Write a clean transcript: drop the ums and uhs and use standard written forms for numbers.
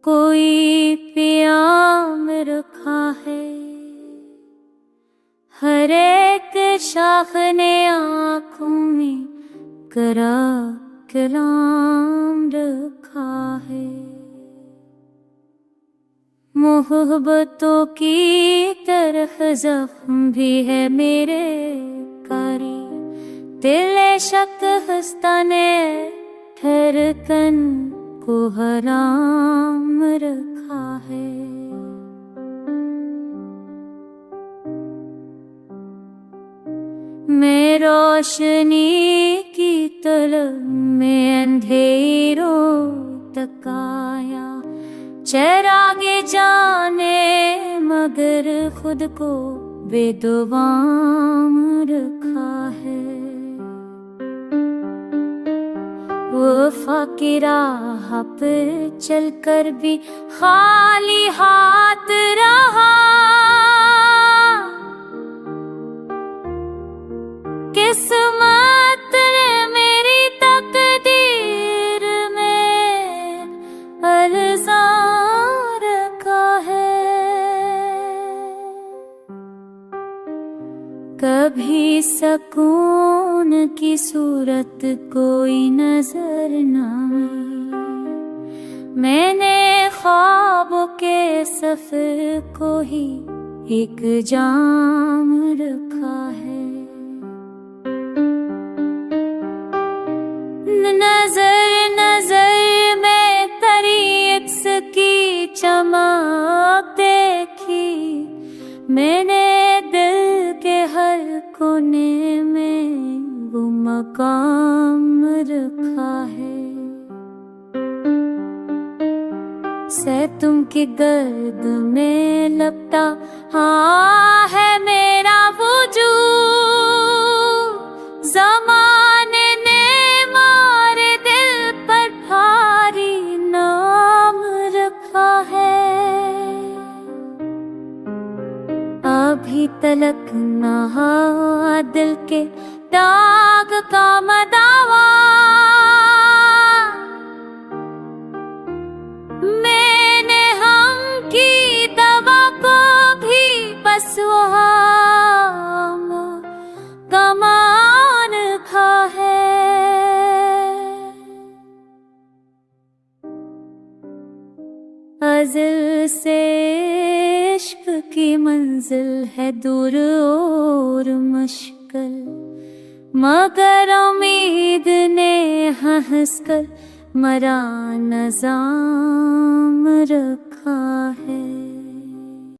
कोई प्याम रखा है, हर एक शाख ने आँखों में करा कलाम रखा है। मोहब्बतों की तरह जख्म भी है मेरे कारी, दिल शक हस्ता ने ठहरकन को हराम रखा है। मैं रोशनी की तलब में अंधेरों तक आया, चरागे जाने मगर खुद को बेदुबाम रखा है। वफा की राह पर चलकर भी खाली हाथ रहा, किस्मत ने मेरी तकदीर में अल्ज़ाम रखा है। कभी सकून की सूरत कोई नजर न आई, मैंने ख्वाबों के सफर को ही एक जाम रखा है। नजर नजर में तेरी अक्स की चमक देखी, मैंने दिल के हर कोने में वो मकाम रखा है। तुम की गर्द में लपटा हाँ है मेरा वजूद, ज़माने ने मारे दिल पर भारी नाम रखा है। अभी तलक नहा दिल के दाग का मदावा, मैंने हम की दवा को भी बस कमान खा है। अज़ल से इश्क की मंजिल है दूर और मुश्किल, मगर उम्मीद ने हंस कर मरा नज़ाम रखा है।